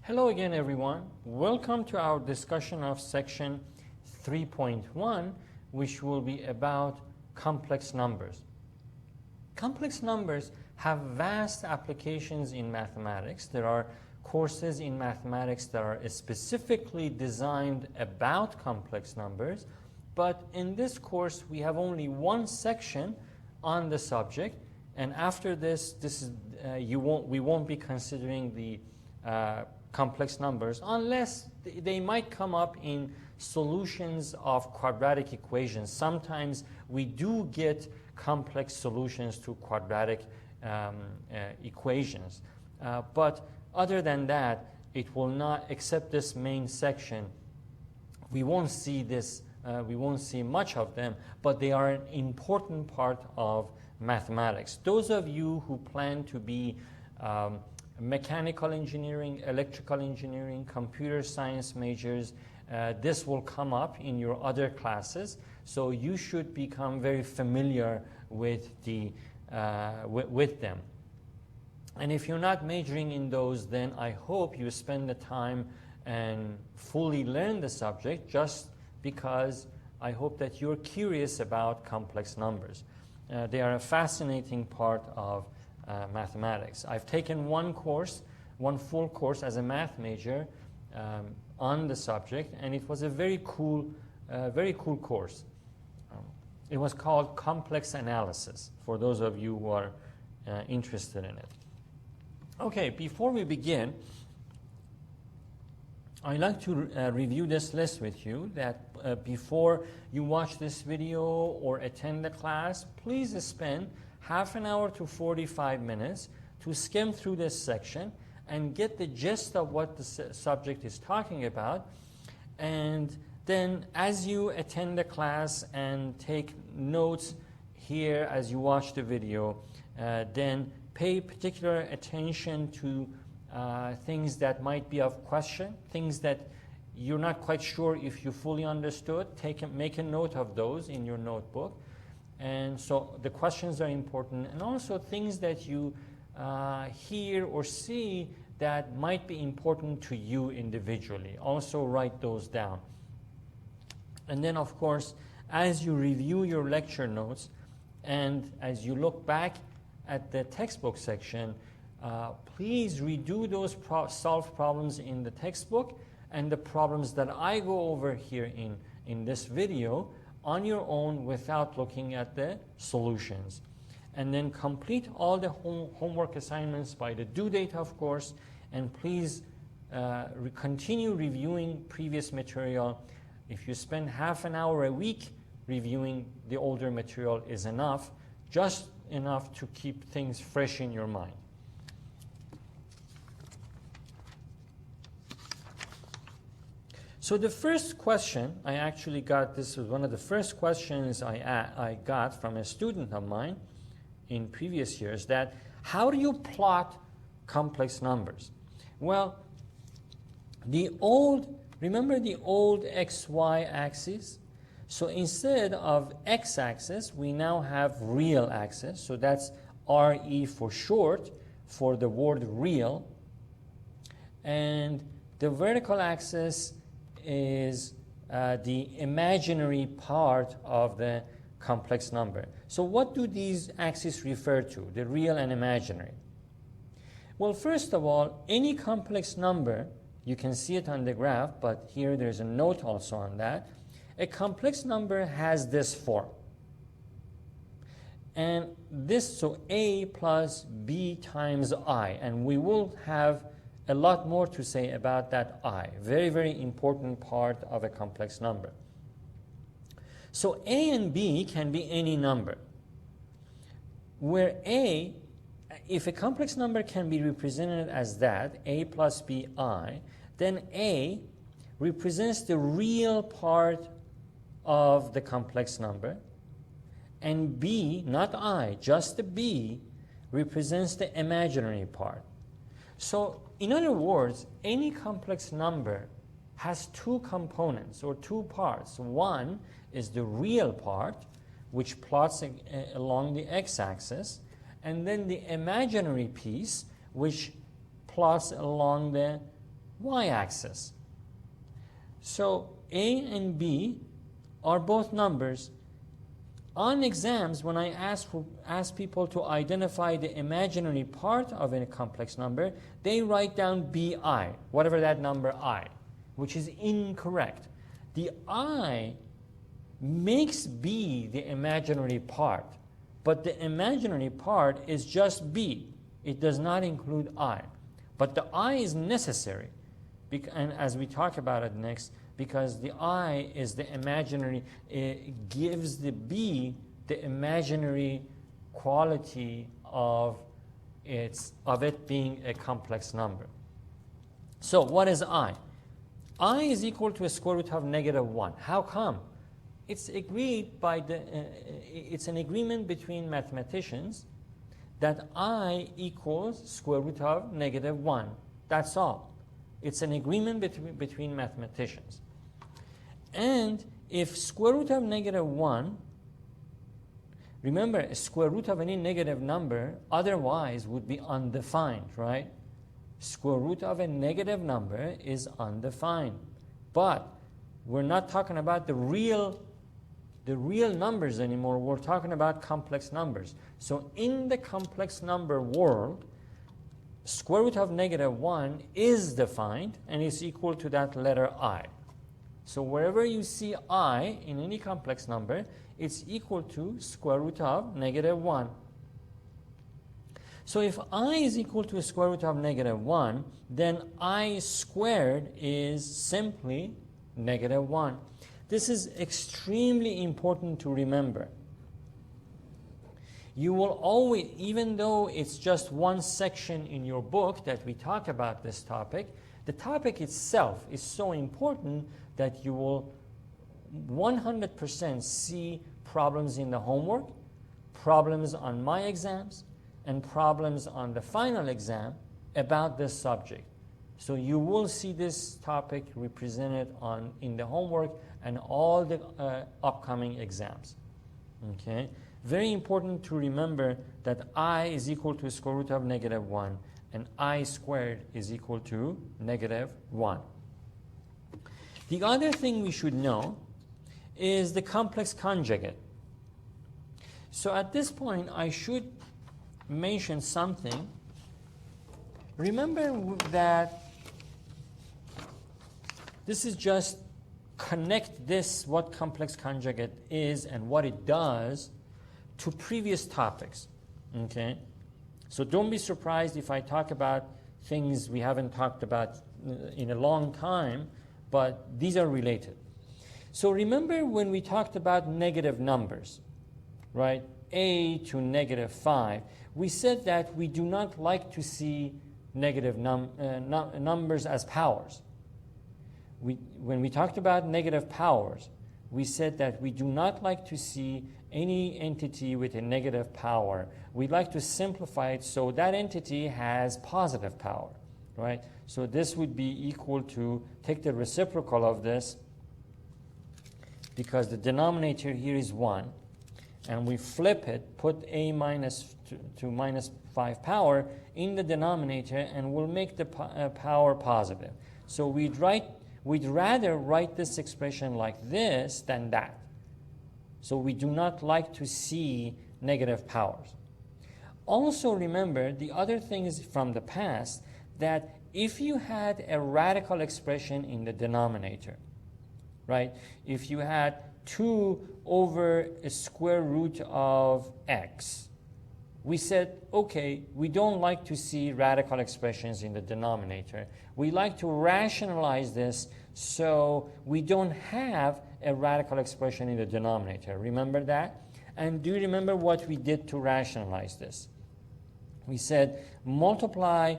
Hello again, everyone. Welcome to our discussion of section 3.1, which will be about complex numbers. Complex numbers have vast applications in mathematics. There are courses in mathematics that are specifically designed about complex numbers, but in this course we have only one section on the subject, and after this we won't be considering the complex numbers unless they might come up in solutions of quadratic equations. Sometimes we do get complex solutions to quadratic equations, but other than that, it will not, except this main section, we won't see this, we won't see much of them, but they are an important part of mathematics. Those of you who plan to be mechanical engineering, electrical engineering, computer science majors, this will come up in your other classes, so you should become very familiar with them. And if you're not majoring in those, then I hope you spend the time and fully learn the subject, just because I hope that you're curious about complex numbers. They are a fascinating part of mathematics. I've taken one full course as a math major on the subject, and it was a very cool course. It was called Complex Analysis, for those of you who are interested in it. Okay, before we begin, I'd like to review this list with you, that before you watch this video or attend the class, please spend half an hour to 45 minutes to skim through this section and get the gist of what the subject is talking about. And then as you attend the class and take notes here as you watch the video, then pay particular attention to things that might be of question, things that you're not quite sure if you fully understood. Make a note of those in your notebook. And so the questions are important, and also things that you hear or see that might be important to you individually. Also write those down. And then, of course, as you review your lecture notes and as you look back at the textbook section, please redo those solved problems in the textbook and the problems that I go over here in this video on your own without looking at the solutions. And then complete all the homework assignments by the due date, of course, and please continue reviewing previous material. If you spend half an hour a week reviewing the older material is enough, just enough to keep things fresh in your mind. So the first question I actually got, this was one of the first questions I got from a student of mine in previous years, that how do you plot complex numbers? Well, remember the old XY axis? So instead of x-axis, we now have real axis. So that's RE for short for the word real. And the vertical axis is the imaginary part of the complex number. So what do these axes refer to, the real and imaginary? Well, first of all, any complex number, you can see it on the graph, but here there's a note also on that. A complex number has this form. And this, so A plus B times I, and we will have a lot more to say about that I. Very, very important part of a complex number. So A and B can be any number, where A, if a complex number can be represented as that, A plus BI, then A represents the real part of the complex number, and B, not I, just the B, represents the imaginary part. So in other words, any complex number has two components or two parts. One is the real part, which plots along the x-axis, and then the imaginary piece, which plots along the y-axis. So a and b are both numbers. On exams, when I ask people to identify the imaginary part of a complex number, they write down bi, whatever that number I, which is incorrect. The I makes b the imaginary part, but the imaginary part is just b. It does not include I. But the I is necessary, and as we talk about it next, because the I is the imaginary, it gives the b the imaginary quality of it being a complex number. So what is I? I is equal to a square root of -1. How come? It's agreed by it's an agreement between mathematicians that I equals square root of -1. That's all. It's an agreement between mathematicians. And if square root of -1, remember, a square root of any negative number otherwise would be undefined, right? Square root of a negative number is undefined. But we're not talking about the real numbers anymore. We're talking about complex numbers. So in the complex number world, square root of -1 is defined and is equal to that letter I. So wherever you see I in any complex number, it's equal to square root of -1. So if I is equal to square root of -1, then I squared is simply -1. This is extremely important to remember. You will always, even though it's just one section in your book that we talk about this topic, the topic itself is so important that you will 100% see problems in the homework, problems on my exams, and problems on the final exam about this subject. So you will see this topic represented in the homework and all the upcoming exams. Okay? Very important to remember that I is equal to square root of -1 and I squared is equal to -1. The other thing we should know is the complex conjugate. So at this point, I should mention something. Remember that this is just connect this, what complex conjugate is and what it does, to previous topics. Okay? So don't be surprised if I talk about things we haven't talked about in a long time, but these are related. So remember when we talked about negative numbers, right? A to -5, we said that we do not like to see negative numbers as powers. When we talked about negative powers, we said that we do not like to see any entity with a negative power. We like to simplify it so that entity has positive power, right? So this would be equal to, take the reciprocal of this, because the denominator here is 1, and we flip it, put a minus to -5 power in the denominator, and we'll make the power positive. So we'd rather write this expression like this than that. So we do not like to see negative powers. Also remember, the other thing is from the past, that if you had a radical expression in the denominator, right? If you had 2 over a square root of x, we said, okay, we don't like to see radical expressions in the denominator. We like to rationalize this so we don't have a radical expression in the denominator. Remember that? And do you remember what we did to rationalize this? We said multiply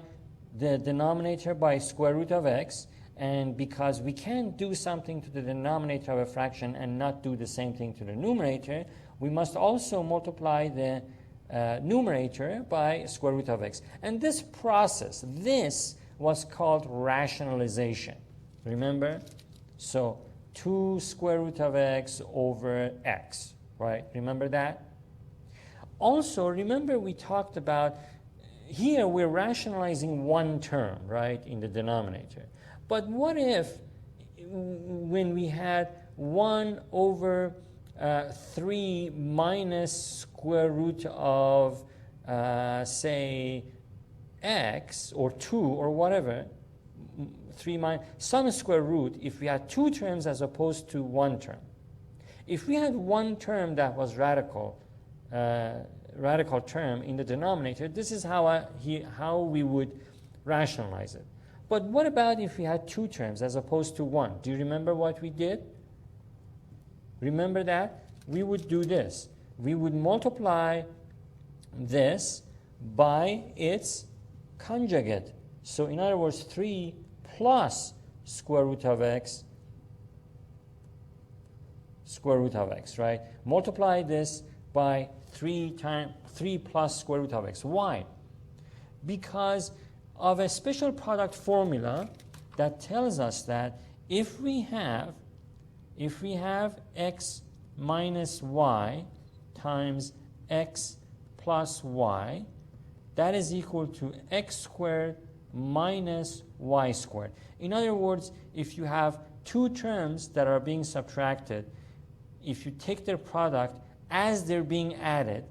the denominator by square root of x, and because we can't do something to the denominator of a fraction and not do the same thing to the numerator, we must also multiply the numerator by square root of x. And this process, this was called rationalization. Remember? So 2 square root of x over x, right? Remember that? Also, remember we talked about, here we're rationalizing one term, right, in the denominator. But what if when we had 1 over 3 minus square root of, say, x, or 2, or whatever, 3 minus some square root, if we had 2 terms as opposed to 1 term. If we had 1 term that was radical term in the denominator, this is how we would rationalize it. But what about if we had 2 terms as opposed to 1? Do you remember what we did? Remember that? We would do this. We would multiply this by its conjugate. So in other words, 3 plus square root of x, right? Multiply this by 3 plus square root of x. Why? Because of a special product formula that tells us that if we have x minus y times x plus y, that is equal to x squared minus y squared. In other words, if you have 2 terms that are being subtracted, if you take their product as they're being added,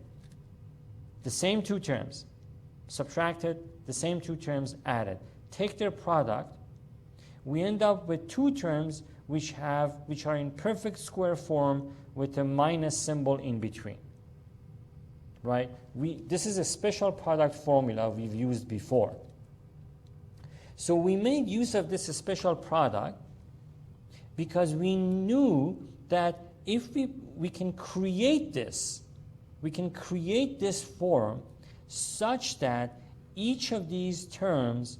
the same 2 terms subtracted, the same 2 terms added, take their product, we end up with 2 terms which are in perfect square form with a minus symbol in between. Right? This is a special product formula we've used before. So we made use of this special product because we knew that if we can create this form such that each of these terms,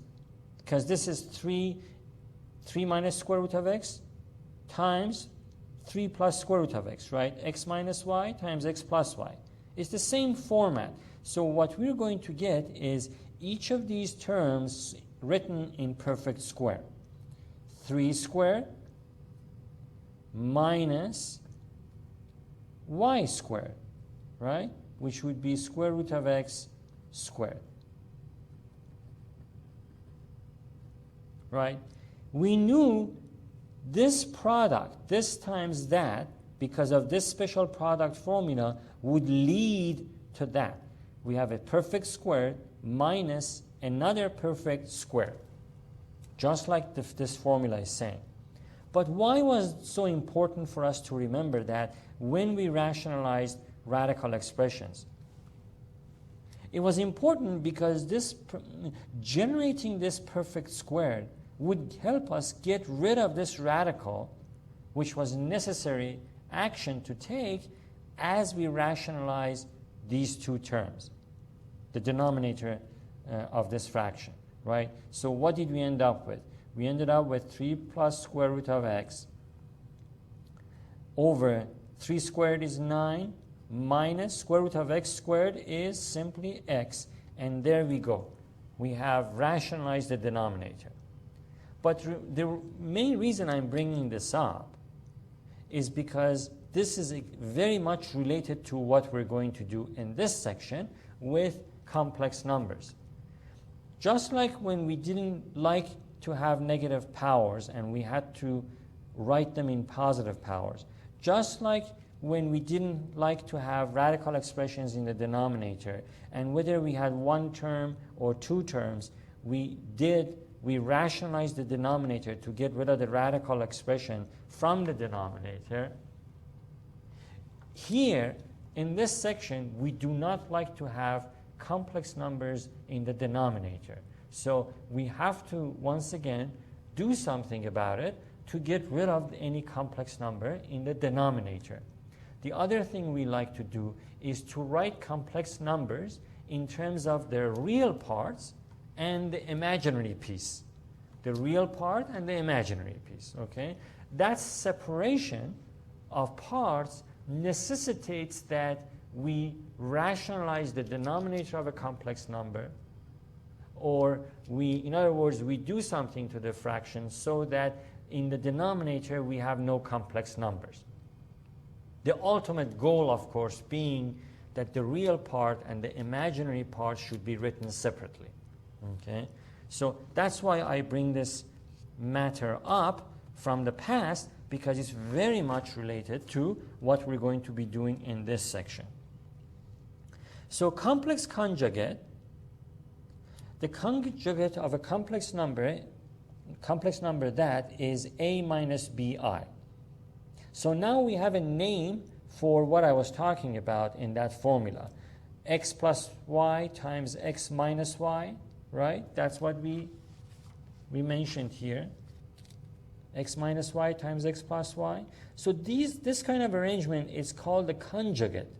because this is 3 minus square root of x times 3 plus square root of x, right? X minus y times x plus y. It's the same format. So what we're going to get is each of these terms written in perfect square. 3 squared minus y squared, right? Which would be square root of x squared. Right? We knew this product, this times that, because of this special product formula, would lead to that. We have a perfect square minus another perfect square, just like this formula is saying. But why was it so important for us to remember that when we rationalized radical expressions? It was important because generating this perfect square would help us get rid of this radical, which was necessary action to take as we rationalize these 2 terms, the denominator of this fraction, right? So what did we end up with? We ended up with 3 plus square root of x over 3 squared is 9 minus square root of x squared is simply x. And there we go. We have rationalized the denominator. But the main reason I'm bringing this up is because this is very much related to what we're going to do in this section with complex numbers. Just like when we didn't like to have negative powers and we had to write them in positive powers, just like when we didn't like to have radical expressions in the denominator, and whether we had 1 term or 2 terms, we rationalized the denominator to get rid of the radical expression from the denominator. Here, in this section, we do not like to have complex numbers in the denominator. So we have to, once again, do something about it to get rid of any complex number in the denominator. The other thing we like to do is to write complex numbers in terms of their real parts and the imaginary piece. The real part and the imaginary piece, okay? That separation of parts necessitates that we rationalize the denominator of a complex number, or in other words, we do something to the fraction so that in the denominator we have no complex numbers. The ultimate goal, of course, being that the real part and the imaginary part should be written separately. Okay? So that's why I bring this matter up from the past because it's very much related to what we're going to be doing in this section. So complex conjugate, the conjugate of a complex number that is a minus bi. So now we have a name for what I was talking about in that formula. X plus y times x minus y, right? That's what we mentioned here. X minus y times x plus y. So this kind of arrangement is called the conjugate.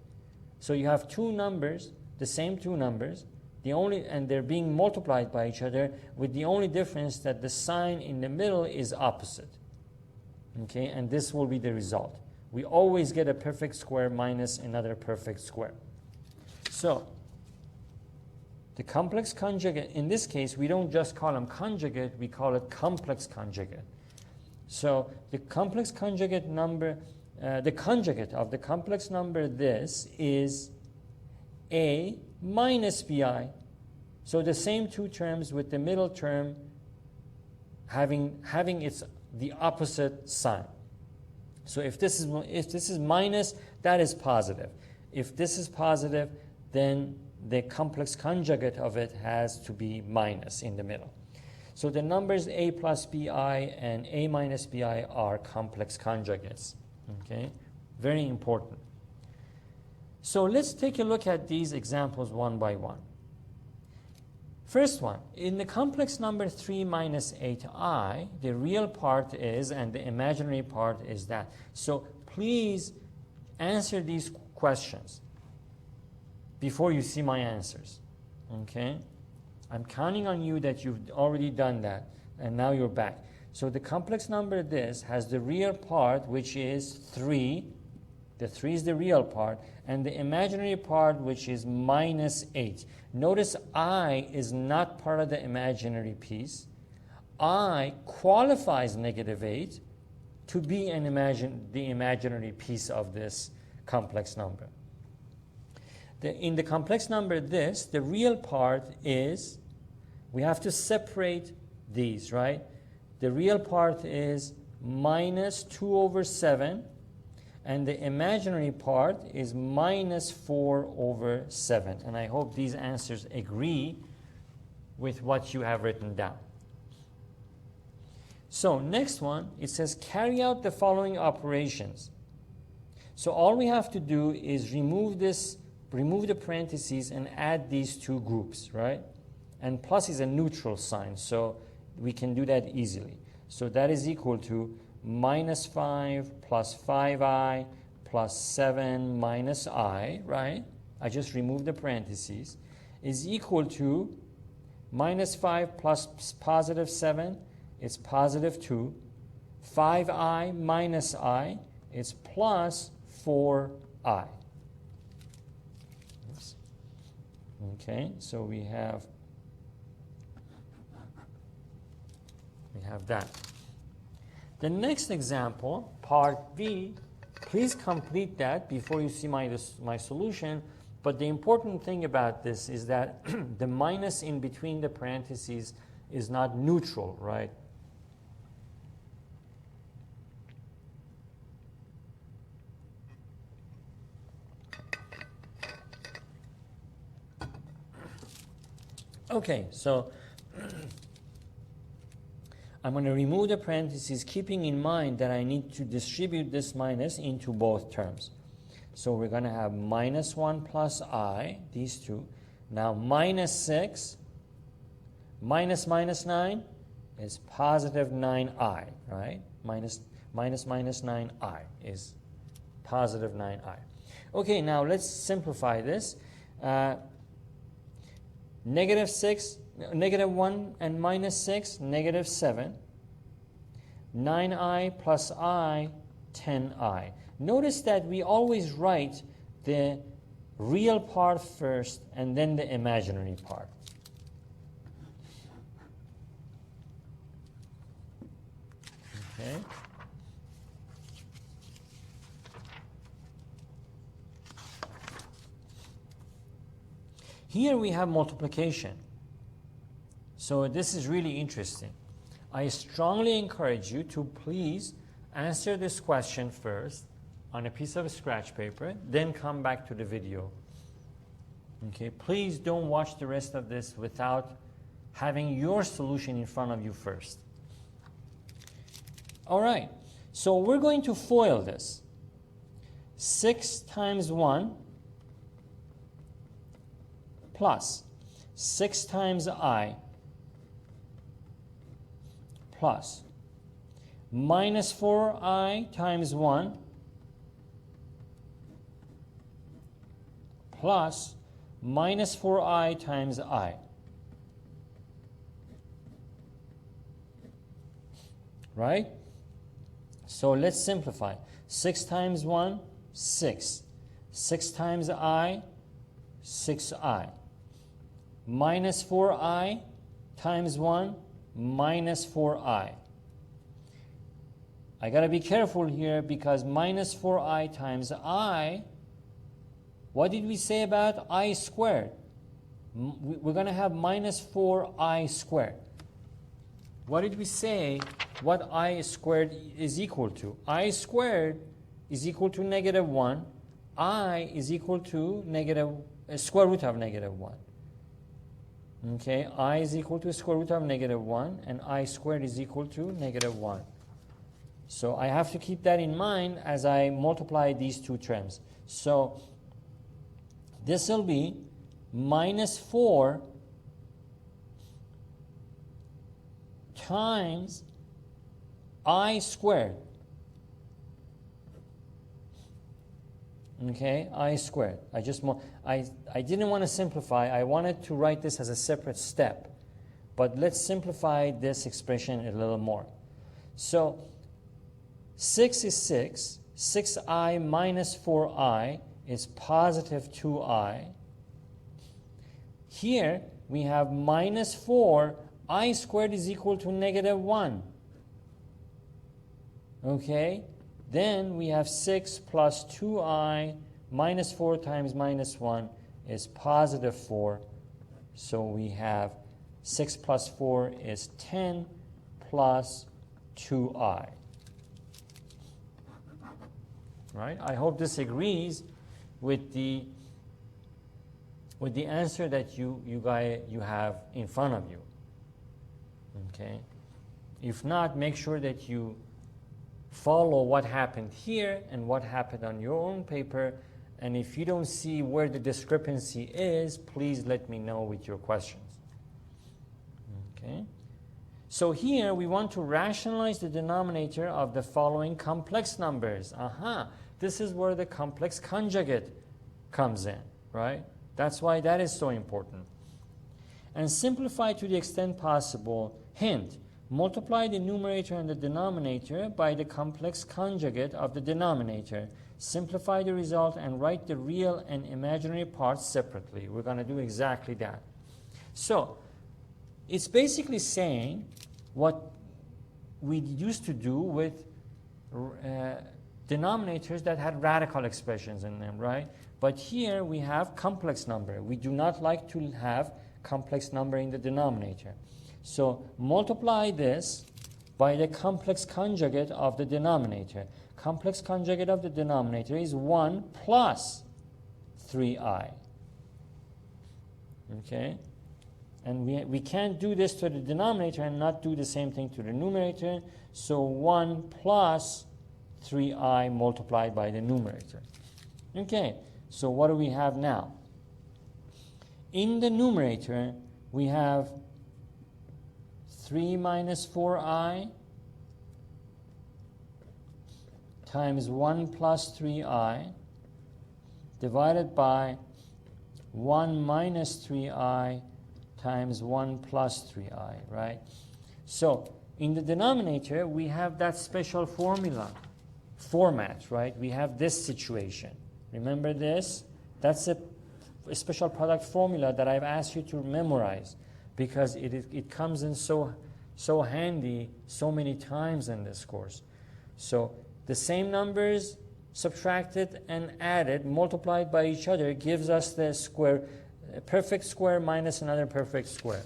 So you have two numbers, the same two numbers, and they're being multiplied by each other with the only difference that the sign in the middle is opposite. Okay, and this will be the result. We always get a perfect square minus another perfect square. So the complex conjugate, in this case, we don't just call them conjugate, we call it complex conjugate. So the complex conjugate number, the conjugate of the complex number this is a minus bi. So the same two terms with the middle term having the opposite sign. So if this is minus, that is positive. If this is positive, then the complex conjugate of it has to be minus in the middle. So the numbers a plus bi and a minus bi are complex conjugates. Okay, very important. So let's take a look at these examples one by one. First one, in the complex number 3 minus 8i, the real part is, and the imaginary part is that. So please answer these questions before you see my answers. Okay? I'm counting on you that you've already done that, and now you're back. So the complex number this has the real part, which is 3. The 3 is the real part, and the imaginary part, which is minus 8. Notice I is not part of the imaginary piece. I qualifies negative 8 to be the imaginary piece of this complex number. In the complex number this, the real part is, we have to separate these, right? The real part is minus 2 over 7, and the imaginary part is minus 4 over 7. And I hope these answers agree with what you have written down. So next one, it says carry out the following operations. So all we have to do is remove the parentheses and add these two groups, right? And plus is a neutral sign, so we can do that easily. So that is equal to minus 5 plus 5i plus 7 minus I, right? I just removed the parentheses, is equal to minus 5 plus positive 7, it's positive 2. 5i minus I, it's plus 4i. Oops. Okay, so we have that. The next example, part B, please complete that before you see my solution. But the important thing about this is that the minus in between the parentheses is not neutral, right? Okay, so I'm going to remove the parentheses, keeping in mind that I need to distribute this minus into both terms. So we're going to have minus 1 plus I, these two. Now minus 6 minus 9 is positive 9i, right? Minus 9i is positive 9i. Okay, now let's simplify this. Negative 6, negative 1 and minus 6, negative 7. 9i plus I, 10i. Notice that we always write the real part first and then the imaginary part. Okay. Here we have multiplication. So this is really interesting. I strongly encourage you to please answer this question first on a piece of scratch paper, then come back to the video. Okay, please don't watch the rest of this without having your solution in front of you first. All right, so we're going to FOIL this. 6 times 1 plus 6 times I plus minus 4I times 1 plus minus 4I times I. Right? So let's simplify. 6 times 1, 6. 6 times I, 6I. Minus 4I times 1, minus 4I. I got to be careful here because minus 4I times I, what did we say about I squared? We're going to have minus 4I squared. What did we say what I squared is equal to? I squared is equal to negative 1. I is equal to square root of negative 1. Okay, I is equal to square root of negative 1, and I squared is equal to negative 1. So I have to keep that in mind as I multiply these two terms. So this will be minus 4 times I squared. Okay, I squared. I didn't want to simplify. I wanted to write this as a separate step. But let's simplify this expression a little more. So 6 is 6. 6I minus 4I is positive 2I. Here we have minus 4. I squared is equal to negative 1. Okay? Then we have 6 plus 2I minus 4 times minus 1 is positive 4. So we have 6 plus 4 is 10 plus 2I. Right? I hope this agrees with the answer that you have in front of you. Okay? If not, make sure that you follow what happened here and what happened on your own paper, and if you don't see where the discrepancy is, please let me know with your questions. Okay? So here we want to rationalize the denominator of the following complex numbers. This is where the complex conjugate comes in, right? That's why that is so important. And simplify to the extent possible. Hint, multiply the numerator and the denominator by the complex conjugate of the denominator. Simplify the result and write the real and imaginary parts separately. We're going to do exactly that. So, it's basically saying what we used to do with denominators that had radical expressions in them, right? But here we have complex number. We do not like to have complex number in the denominator. So multiply this by the complex conjugate of the denominator. Complex conjugate of the denominator is 1 plus 3i. Okay? And we can't do this to the denominator and not do the same thing to the numerator. So 1 plus 3i multiplied by the numerator. Okay, so what do we have now? In the numerator, we have 3 minus 4i times 1 plus 3i divided by 1 minus 3i times 1 plus 3i, right? So in the denominator, we have that special format, right? We have this situation. Remember this? That's a special product formula that I've asked you to memorize because it comes in so handy so many times in this course. So the same numbers subtracted and added, multiplied by each other, gives us the square, a perfect square minus another perfect square.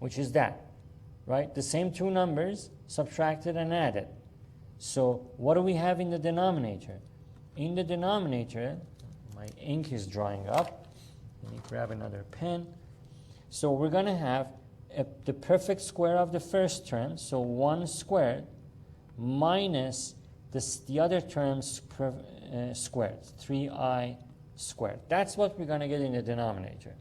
which is that, right? The same two numbers subtracted and added. So what do we have in the denominator? In the denominator, my ink is drying up. Let me grab another pen. So we're going to have the perfect square of the first term, so 1 squared, minus the other term's squared, 3i squared. That's what we're going to get in the denominator.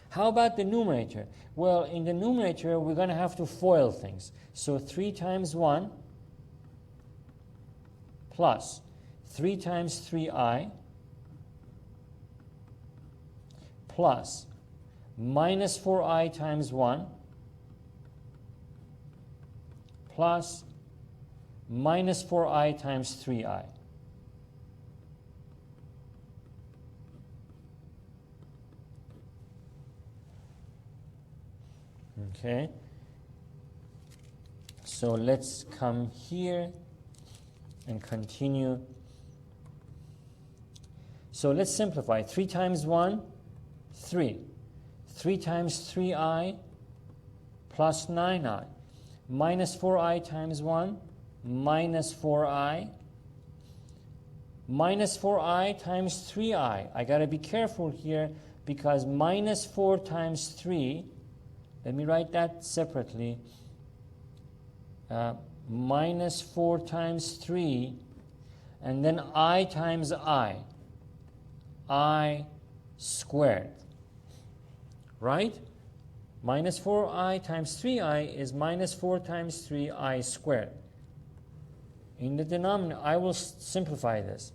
How about the numerator? Well, in the numerator, we're going to have to FOIL things. So 3 times 1 plus 3 times 3i plus minus 4i times 1 plus minus 4i times 3i. Okay, so let's come here and continue. So let's simplify. 3 times 1, 3. 3 times 3i plus 9i. Minus 4i times 1, minus 4i. Minus 4i times 3i. I got to be careful here because minus 4 times 3, let me write that separately. Minus 4 times 3, and then I times I squared. Right? Minus 4i times 3i is minus 4 times 3i squared. In the denominator, I will simplify this.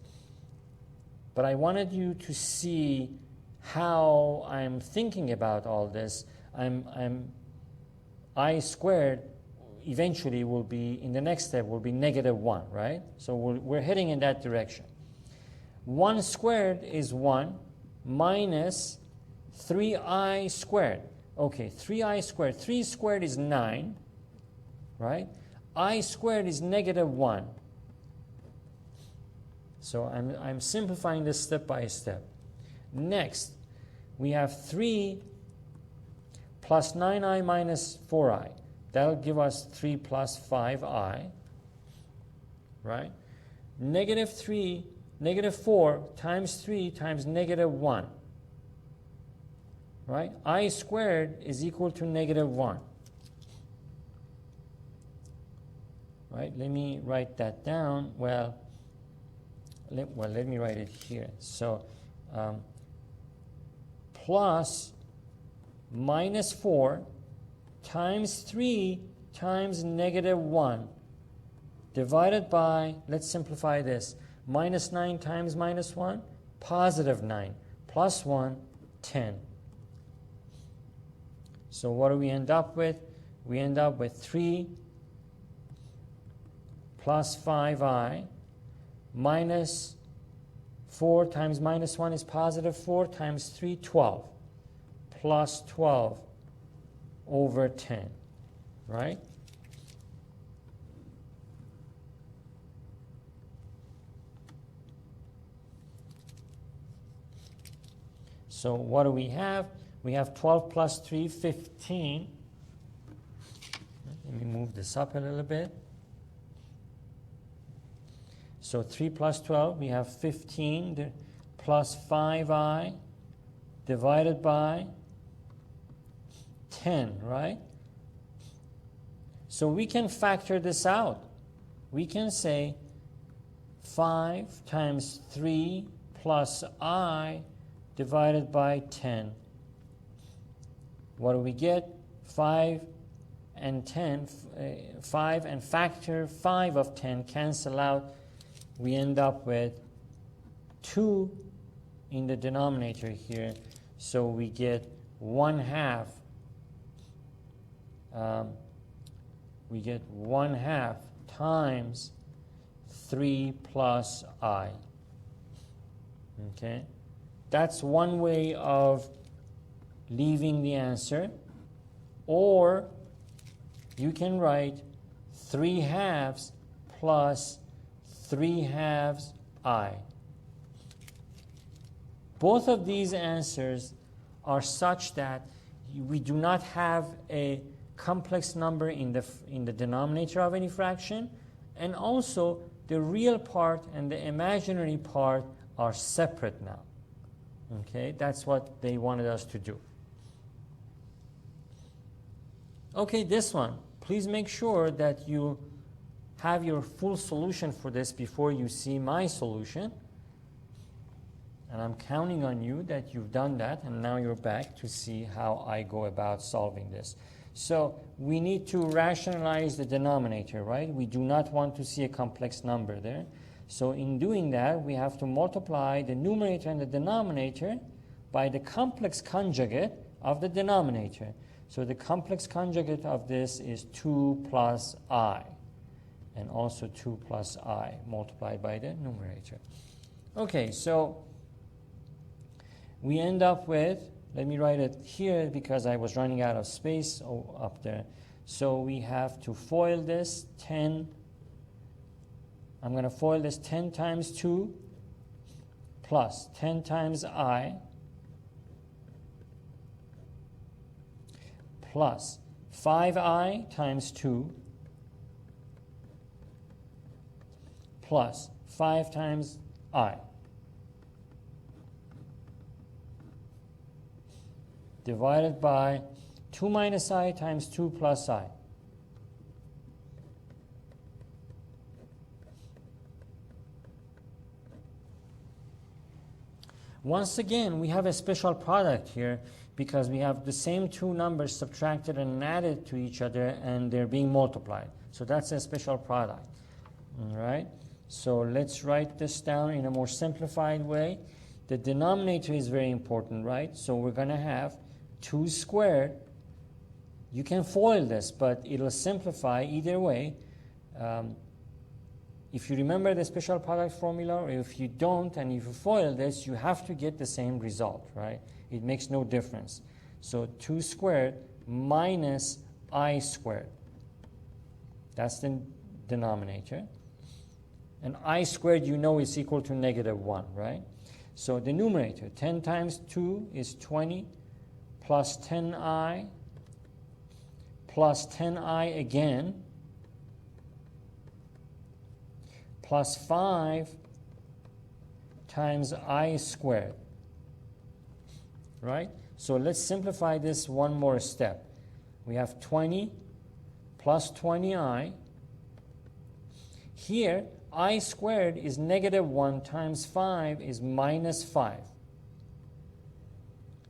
But I wanted you to see how I'm thinking about all this. I squared eventually will be, in the next step, will be negative 1, right? So we're heading in that direction. 1 squared is 1 minus 3i squared. Okay, 3i squared. 3 squared is 9, right? I squared is negative 1. So I'm simplifying this step by step. Next, we have 3 plus 9i minus 4i. That'll give us 3 plus 5i, right? Negative 4 times 3 times negative 1, right? I squared is equal to negative 1. Right? Let me write that down. Let me write it here. So plus minus 4 times 3 times negative 1 divided by, let's simplify this, minus 9 times minus 1, positive 9, plus 1, 10. So what do we end up with? We end up with 3 plus 5i minus 4 times minus 1 is positive 4 times 3, 12, plus 12 over 10, right? So what do we have? We have 12 plus 3, 15. Let me move this up a little bit. So 3 plus 12, we have 15 plus 5i divided by 10, right? So we can factor this out. We can say 5 times 3 plus I divided by 10. What do we get? 5 and 10, 5 and factor 5 of 10 cancel out. We end up with 2 in the denominator here. So we get 1/2. We get 1/2 times 3 plus I. Okay? That's one way of leaving the answer. Or you can write 3/2 plus 3/2 I. Both of these answers are such that we do not have a complex number in the denominator of any fraction, and also the real part and the imaginary part are separate now. Okay, that's what they wanted us to do. Okay, this one. Please make sure that you have your full solution for this before you see my solution. And I'm counting on you that you've done that, and now you're back to see how I go about solving this. So we need to rationalize the denominator, right? We do not want to see a complex number there. So in doing that, we have to multiply the numerator and the denominator by the complex conjugate of the denominator. So the complex conjugate of this is 2 plus I, and also 2 plus I multiplied by the numerator. Okay, so we end up with, let me write it here because I was running out of space up there. So we have to FOIL this 10. I'm going to FOIL this 10 times 2 plus 10 times I plus 5I times 2 plus 5 times I divided by 2 minus I times 2 plus I. Once again, we have a special product here because we have the same two numbers subtracted and added to each other, and they're being multiplied. So that's a special product. All right? So let's write this down in a more simplified way. The denominator is very important, right? So we're going to have 2 squared. You can FOIL this, but it'll simplify either way. If you remember the special product formula, or if you don't, and if you FOIL this, you have to get the same result, right? It makes no difference. So 2 squared minus I squared. That's the denominator. And I squared, you know, is equal to -1, right? So the numerator, 10 times 2 is 20, plus 10I, plus 10I again, plus 5 times I squared, right? So let's simplify this one more step. We have 20 plus 20I. Here, I squared is -1 times 5 is -5.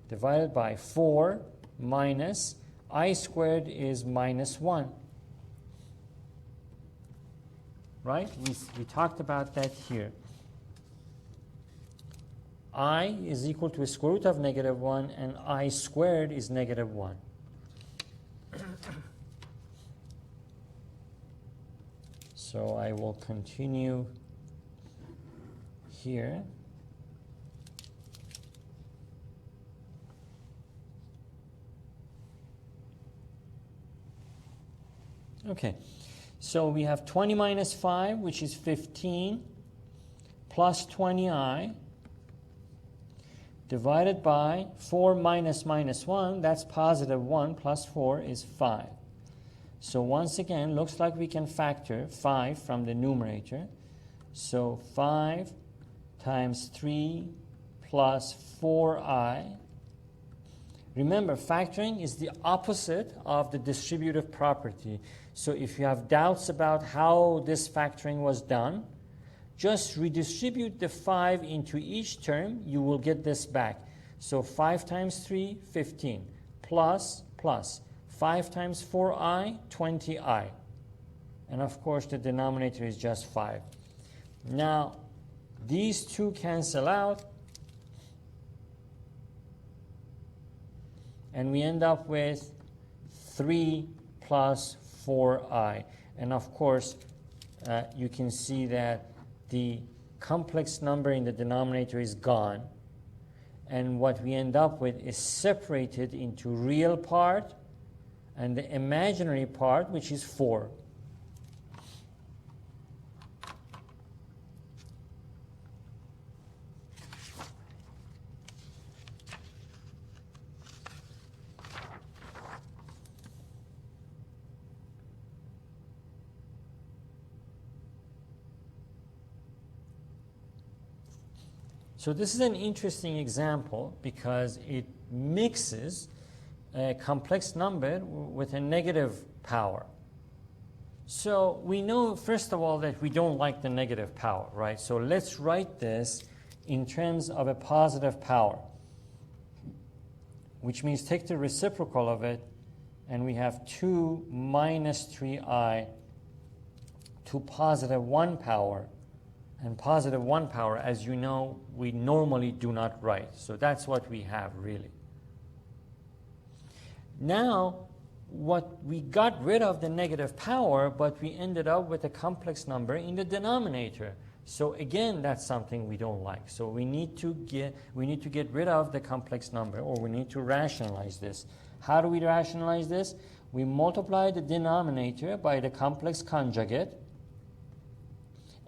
Divided by 4 minus I squared is -1. Right? We talked about that here. I is equal to a square root of -1, and I squared is -1. So I will continue here. Okay, so we have 20 minus 5, which is 15, plus 20I, divided by 4 minus -1, that's +1, plus 4 is 5. So once again, looks like we can factor 5 from the numerator. So 5 times 3 plus 4I. Remember, factoring is the opposite of the distributive property. So if you have doubts about how this factoring was done, just redistribute the 5 into each term. You will get this back. So 5 times 3, 15, plus 5 times 4I, 20I. And of course, the denominator is just 5. Now, these two cancel out, and we end up with 3 plus 4I. And of course, you can see that the complex number in the denominator is gone. And what we end up with is separated into real part and the imaginary part, which is 4. So this is an interesting example because it mixes a complex number with a negative power. So we know, first of all, that we don't like the negative power, right? So let's write this in terms of a positive power, which means take the reciprocal of it, and we have 2 minus 3i to positive 1 power. And positive 1 power, as you know, we normally do not write. So that's what we have, really. Now, what we got rid of the negative power, but we ended up with a complex number in the denominator. So again, that's something we don't like. So we need to get rid of the complex number, or we need to rationalize this. How do we rationalize this? We multiply the denominator by the complex conjugate,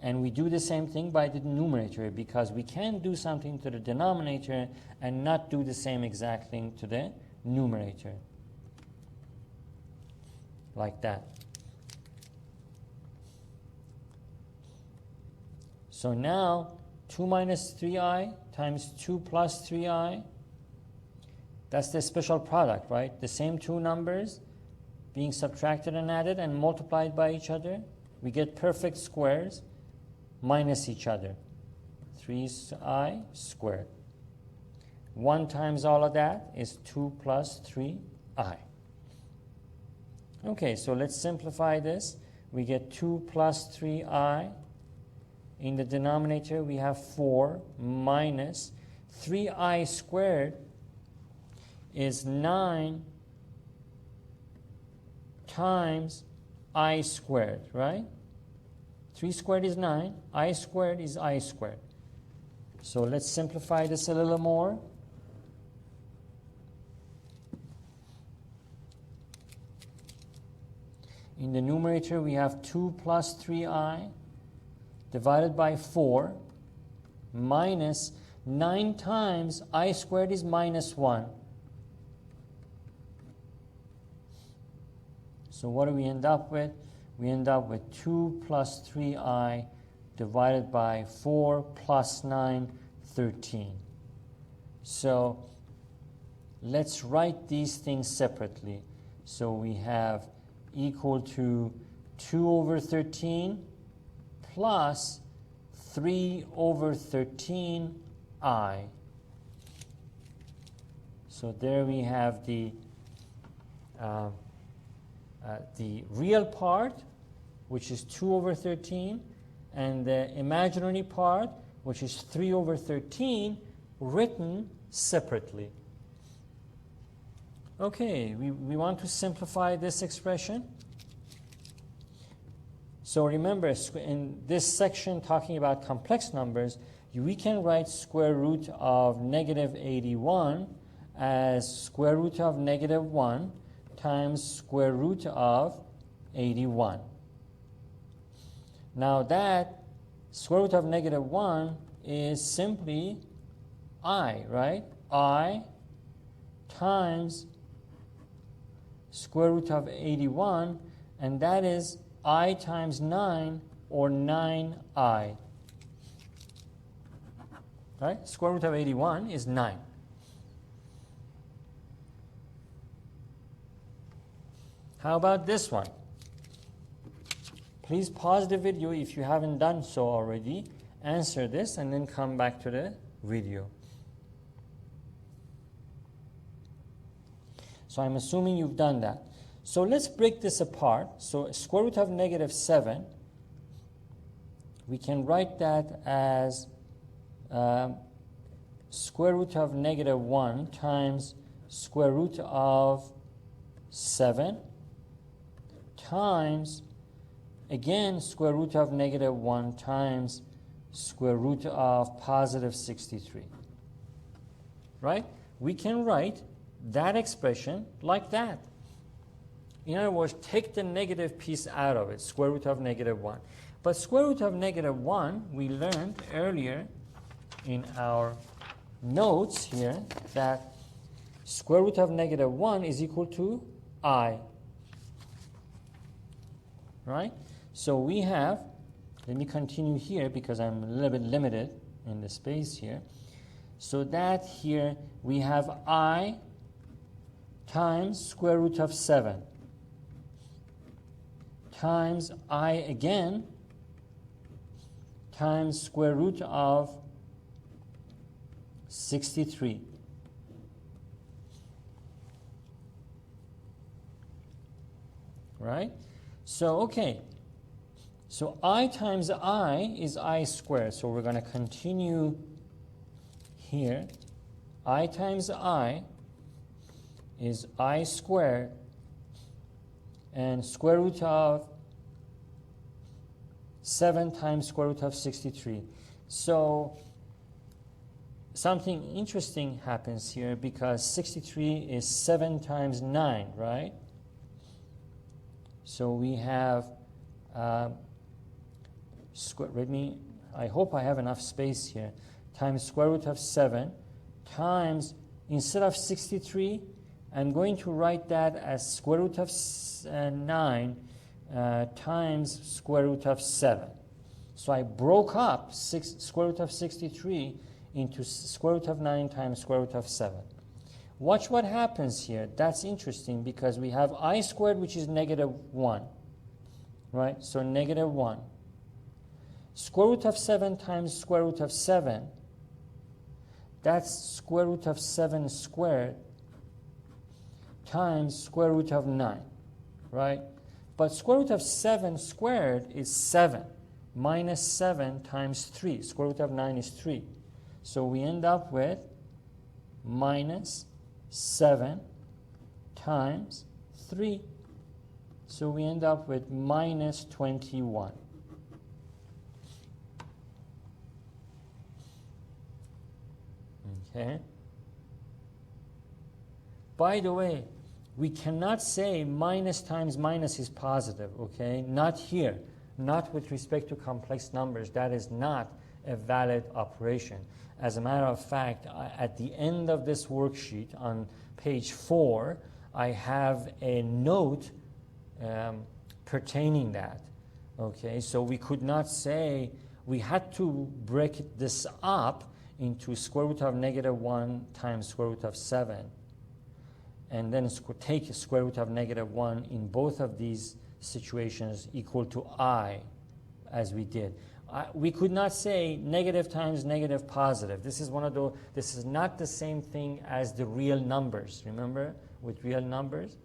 and we do the same thing by the numerator, because we can't do something to the denominator and not do the same exact thing to the numerator. Like that. So now 2 minus 3i times 2 plus 3i, that's the special product, right? The same two numbers being subtracted and added and multiplied by each other. We get perfect squares minus each other. 3i squared. 1 times all of that is 2 plus 3i. Okay, so let's simplify this. We get 2 plus 3i. In the denominator, we have 4 minus 3i squared is 9 times I squared, right? 3 squared is 9. I squared is I squared. So let's simplify this a little more. In the numerator, we have 2 plus 3i divided by 4 minus 9 times I squared is minus 1. So what do we end up with? We end up with 2 plus 3i divided by 4 plus 9, 13. So let's write these things separately. So we have equal to 2 over 13 plus 3 over 13i. So there we have the real part, which is 2 over 13, and the imaginary part, which is 3 over 13, written separately. Okay, we want to simplify this expression. So remember, in this section talking about complex numbers, we can write square root of negative 81 as square root of negative 1 times square root of 81. Now that square root of negative 1 is simply I, right? I times square root of 81, and that is I times 9, or 9i. Right? Square root of 81 is 9. How about this one? Please pause the video if you haven't done so already. Answer this and then come back to the video. So I'm assuming you've done that. So let's break this apart. So square root of negative 7, we can write that as square root of negative 1 times square root of 7 times, again, square root of negative 1 times square root of positive 63. Right? We can write that expression like that. In other words, take the negative piece out of it, square root of negative 1. But square root of negative 1, we learned earlier in our notes here that square root of negative 1 is equal to I. Right? So we have, let me continue here because I'm a little bit limited in the space here. So that here we have I times square root of 7 times I again times square root of 63. Right? So, okay. So I times I is I squared. So we're going to continue here. I times I is I squared, and square root of 7 times square root of 63. So something interesting happens here, because 63 is 7 times 9, right? So we have, I hope I have enough space here, times square root of 7 times, instead of 63, I'm going to write that as square root of 9 times square root of 7. So I broke up square root of 63 into square root of 9 times square root of 7. Watch what happens here. That's interesting, because we have I squared, which is negative 1. Right? So negative 1. Square root of 7 times square root of 7. That's square root of 7 squared times square root of 9, right? But square root of 7 squared is 7, minus 7 times 3. Square root of 9 is 3. So we end up with minus 7 times 3. So we end up with minus 21. Okay? By the way, we cannot say minus times minus is positive, okay? Not here. Not with respect to complex numbers. That is not a valid operation. As a matter of fact, at the end of this worksheet on page 4, I have a note pertaining that. Okay, so we could not say, we had to break this up into square root of negative 1 times square root of 7. And then take square root of negative 1 in both of these situations equal to I, as we did. We could not say negative times negative positive. This is this is not the same thing as the real numbers. Remember, with real numbers,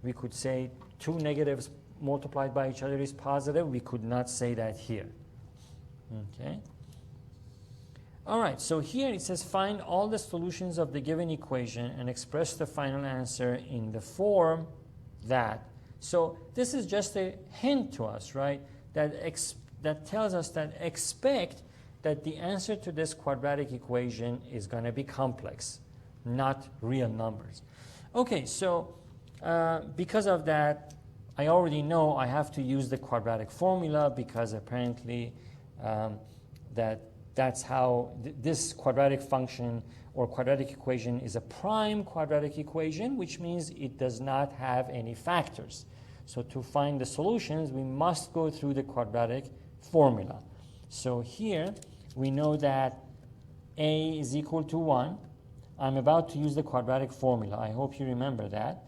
we could say two negatives multiplied by each other is positive. We could not say that here. Okay. All right, so here it says find all the solutions of the given equation and express the final answer in the form that. So this is just a hint to us, right? That tells us that expect that the answer to this quadratic equation is going to be complex, not real numbers. Okay, so because of that, I already know I have to use the quadratic formula, because apparently that's how this quadratic function or quadratic equation is a prime quadratic equation, which means it does not have any factors. So to find the solutions, we must go through the quadratic formula. So here we know that a is equal to 1. I'm about to use the quadratic formula. I hope you remember that.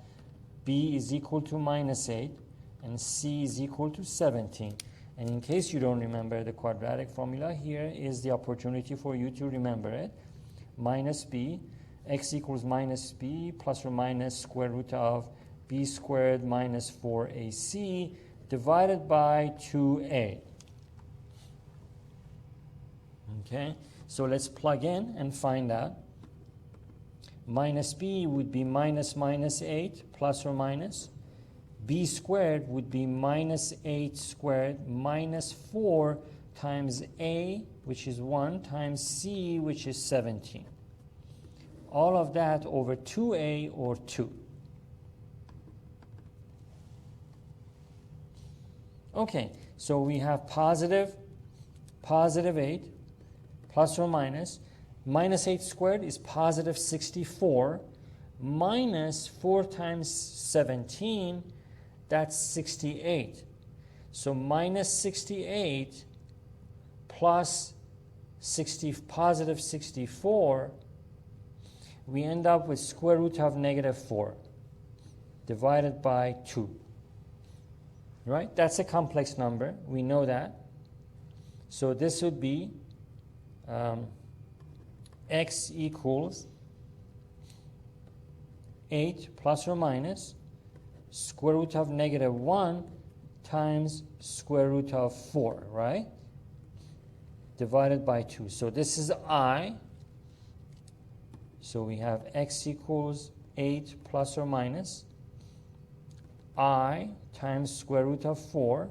B is equal to minus 8, and C is equal to 17. And in case you don't remember the quadratic formula, here is the opportunity for you to remember it. Minus b, x equals minus b plus or minus square root of b squared minus 4ac divided by 2a. Okay, so let's plug in and find out. Minus b would be minus minus 8 plus or minus. B squared would be minus 8 squared minus 4 times a, which is 1, times c, which is 17. All of that over 2a, or 2. Okay, so we have positive 8 plus or minus. Minus 8 squared is positive 64 minus 4 times 17, that's 68. So minus 68 plus positive 64, we end up with square root of negative 4 divided by 2. Right? That's a complex number. We know that. So this would be x equals 8 plus or minus square root of negative 1 times square root of 4, right? Divided by 2. So this is I. So we have x equals 8 plus or minus I times square root of 4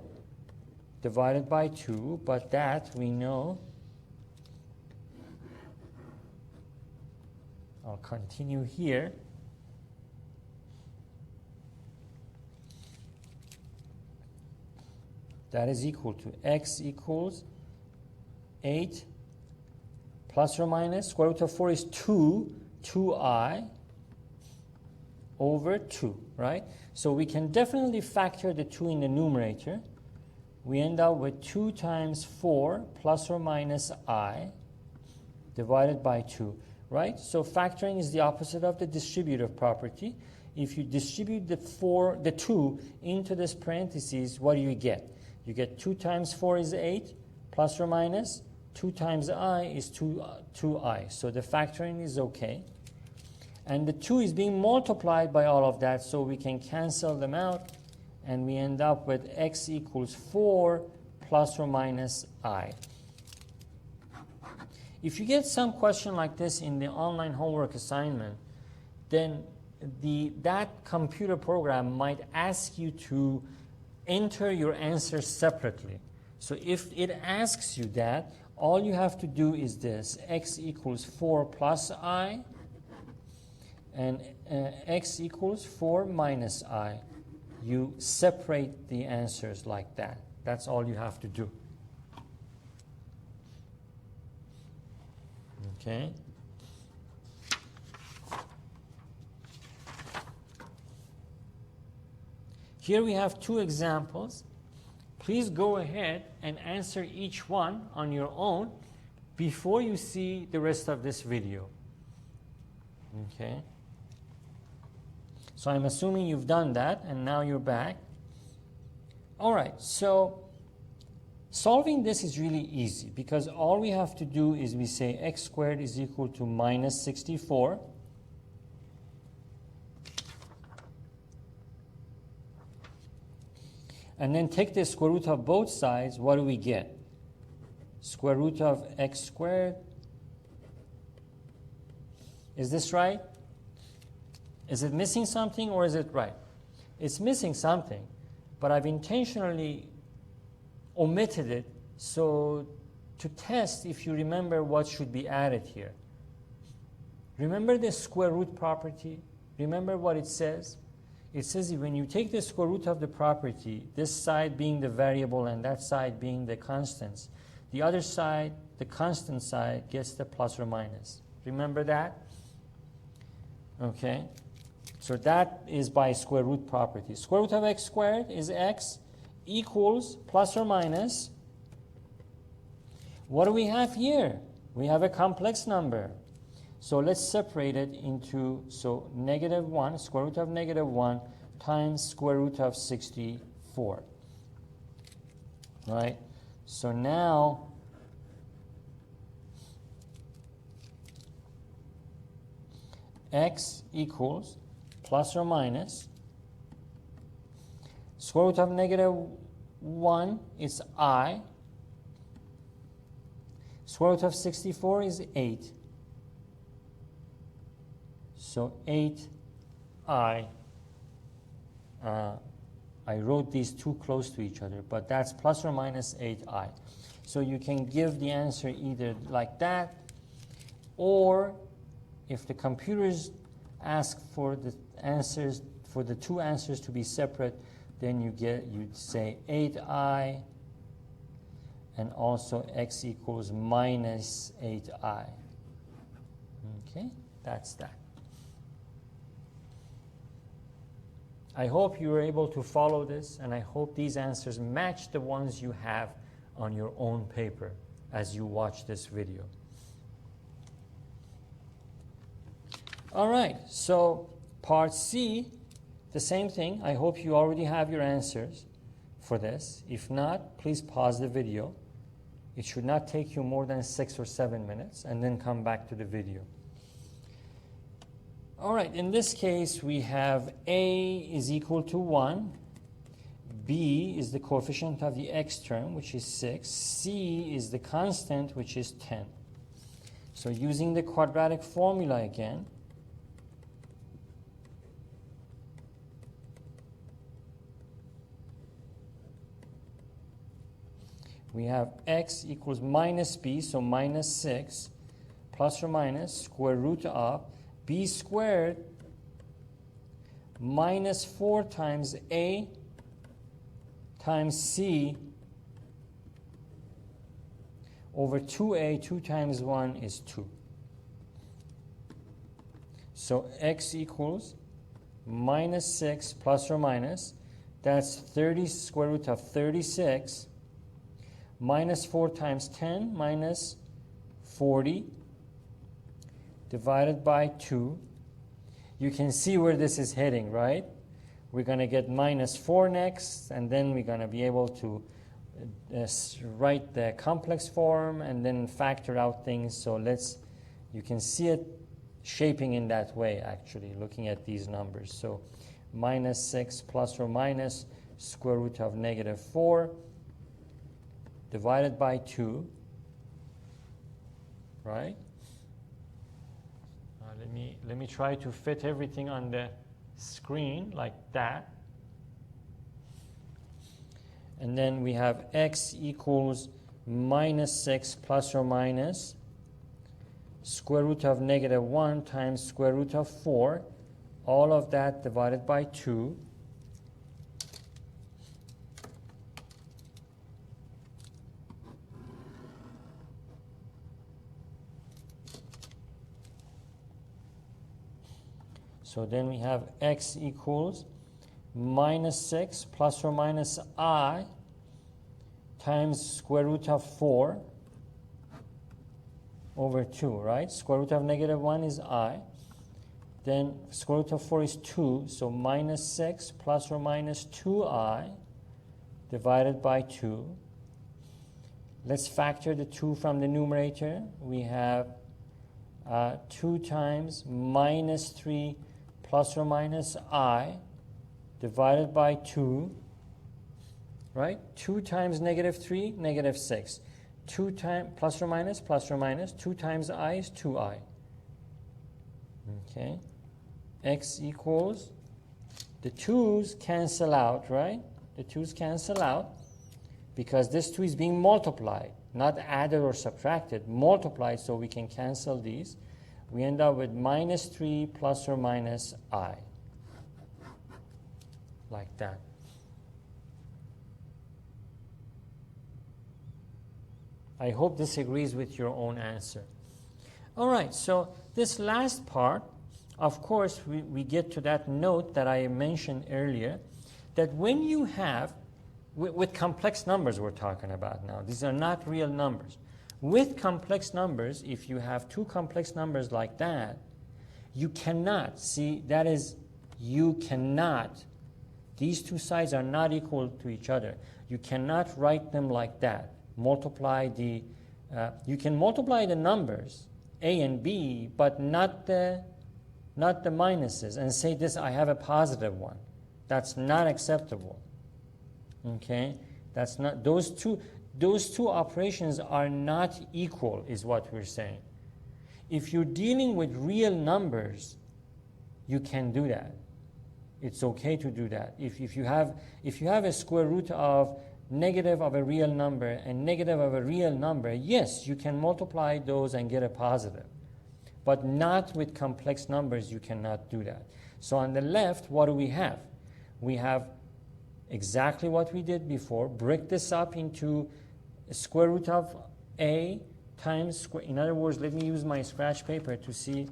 divided by 2, but that we know. I'll continue here. That is equal to x equals 8 plus or minus square root of 4 is 2i over 2, right? So we can definitely factor the 2 in the numerator. We end up with 2 times 4 plus or minus I divided by 2, right? So factoring is the opposite of the distributive property. If you distribute the 2 into this parentheses, what do you get? You get 2 times 4 is 8 plus or minus 2 times I is 2i. So the factoring is okay. And the 2 is being multiplied by all of that, so we can cancel them out, and we end up with x equals 4 plus or minus I. If you get some question like this in the online homework assignment, then that computer program might ask you to enter your answer separately. So if it asks you that, all you have to do is this: x equals 4 plus I, and x equals 4 minus I. You separate the answers like that. That's all you have to do. Okay. Here we have 2 examples. Please go ahead and answer each one on your own before you see the rest of this video. Okay. So I'm assuming you've done that, and now you're back. All right, so solving this is really easy, because all we have to do is we say x squared is equal to minus 64. And then take the square root of both sides. What do we get? Square root of x squared. Is this right? Is it missing something, or is it right? It's missing something, but I've intentionally omitted it so to test if you remember what should be added here. Remember the square root property? Remember what it says? It says when you take the square root of the property, this side being the variable and that side being the constants, the other side, the constant side, gets the plus or minus. Remember that? Okay. So that is by square root property. Square root of x squared is x equals plus or minus. What do we have here? We have a complex number. So let's separate it into, so negative 1, square root of negative 1 times square root of 64. Right? So now x equals plus or minus square root of negative 1 is I. Square root of 64 is 8. So 8i. I wrote these too close to each other, but that's plus or minus 8i. So you can give the answer either like that, or if the computers ask for the answers, for the 2 answers to be separate, then you'd say 8i and also x equals minus 8i. Okay, that's that. I hope you were able to follow this, and I hope these answers match the ones you have on your own paper. as you watch this video. All right, so part C, the same thing. I hope you already have your answers for this. If not, please pause the video. It should not take you more than 6 or 7 minutes, and then come back to the video. All right, in this case, we have A is equal to 1. B is the coefficient of the x term, which is 6. C is the constant, which is 10. So using the quadratic formula again, we have x equals minus b, so minus 6, plus or minus square root of b squared minus 4 times a times c over 2a. 2 times 1 is 2. So x equals minus 6 plus or minus, that's 30 square root of 36, minus 4 times 10, minus 40, divided by 2. You can see where this is heading, right? We're going to get minus 4 next, and then we're going to be able to write the complex form and then factor out things. So you can see it shaping in that way, actually, looking at these numbers. So minus 6 plus or minus square root of negative 4 divided by 2, right? Let me try to fit everything on the screen like that. And then we have x equals minus 6 plus or minus square root of negative 1 times square root of 4. All of that divided by 2. So then we have x equals minus 6 plus or minus I times square root of 4 over 2, right? Square root of negative 1 is I. Then square root of 4 is 2, so minus 6 plus or minus 2i divided by 2. Let's factor the 2 from the numerator. We have 2 times minus 3 plus or minus I divided by 2, right? 2 times negative 3, negative 6. 2 times plus or minus, 2 times I is 2i. Okay. X equals, the 2's cancel out, right? The 2's cancel out because this 2 is being multiplied, not added or subtracted, multiplied, so we can cancel these. We end up with minus 3 plus or minus I, like that. I hope this agrees with your own answer. All right, so this last part, of course, we get to that note that I mentioned earlier, that when you have, with complex numbers we're talking about now, these are not real numbers. With complex numbers, if you have 2 complex numbers like that, you cannot, see, that is, you cannot, these 2 sides are not equal to each other. You cannot write them like that. Multiply the, you can multiply the numbers, A and B, but not the minuses, and say this, I have a positive one. That's not acceptable. Okay? That's not, those two operations are not equal, is what we're saying. If you're dealing with real numbers, you can do that. It's okay to do that. If you have a square root of negative of a real number and negative of a real number, yes, you can multiply those and get a positive. But not with complex numbers, you cannot do that. So on the left, what do we have? We have exactly what we did before. Break this up into square root of a times square. In other words, let me use my scratch paper to see.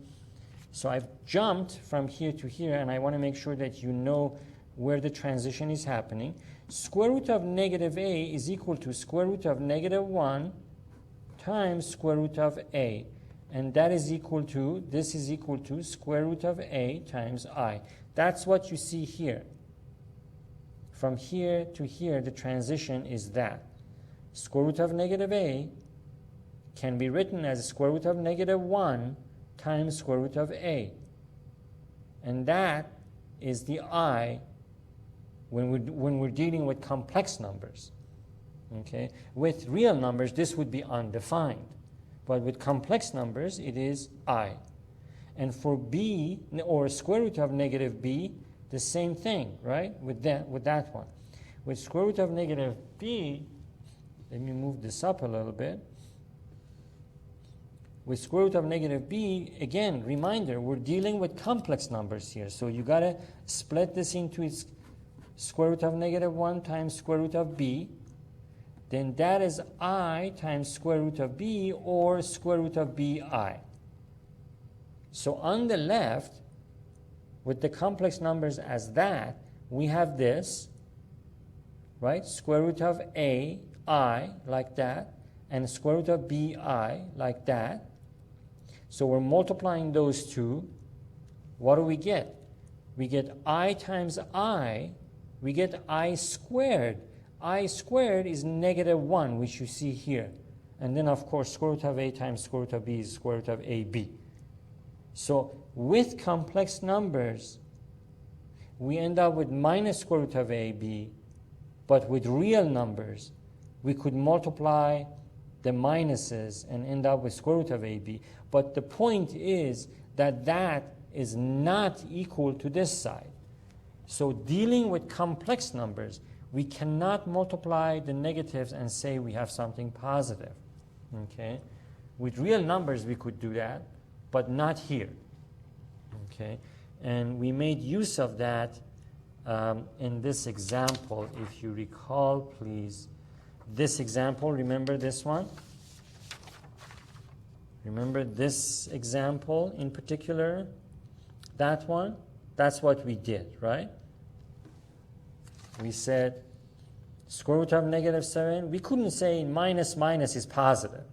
So I've jumped from here to here, and I want to make sure that you know where the transition is happening. Square root of negative a is equal to square root of negative 1 times square root of a. And that is equal to, this is equal to square root of a times I. That's what you see here. From here to here, the transition is that. Square root of negative a can be written as square root of negative 1 times square root of a. And that is the I when we're dealing with complex numbers. Okay? With real numbers, this would be undefined. But with complex numbers, it is I. And for b, or square root of negative b, the same thing, right? With that one. With square root of negative b, let me move this up a little bit. With square root of negative b, again, reminder, we're dealing with complex numbers here. So you got to split this into its square root of negative 1 times square root of b. Then that is I times square root of b, or square root of bi. So on the left, with the complex numbers as that, we have this, right? Square root of a, I, like that, and square root of bi, like that. So we're multiplying those two. What do we get? We get I times I, we get I squared. I squared is negative 1, which you see here. And then, of course, square root of a times square root of b is square root of ab. So with complex numbers, we end up with minus square root of ab. But with real numbers, we could multiply the minuses and end up with square root of ab. But the point is that that is not equal to this side. So dealing with complex numbers, we cannot multiply the negatives and say we have something positive. Okay? With real numbers, we could do that, but not here. Okay? And we made use of that in this example. If you recall, please, this example, remember this one? Remember this example in particular? That one? That's what we did, right? We said square root of negative 7. We couldn't say minus minus is positive.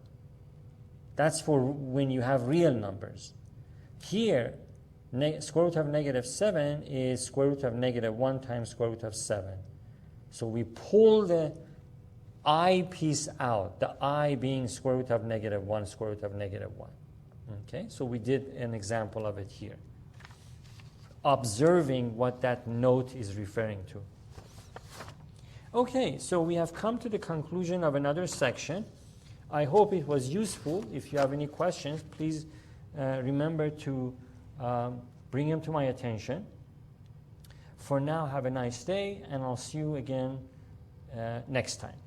That's for when you have real numbers. Here, square root of negative 7 is square root of negative 1 times square root of 7. So we pull the I piece out, the I being square root of negative 1, square root of negative 1. Okay, so we did an example of it here, observing what that note is referring to. Okay, so we have come to the conclusion of another section. I hope it was useful. If you have any questions, please remember to bring them to my attention. For now, have a nice day, and I'll see you again next time.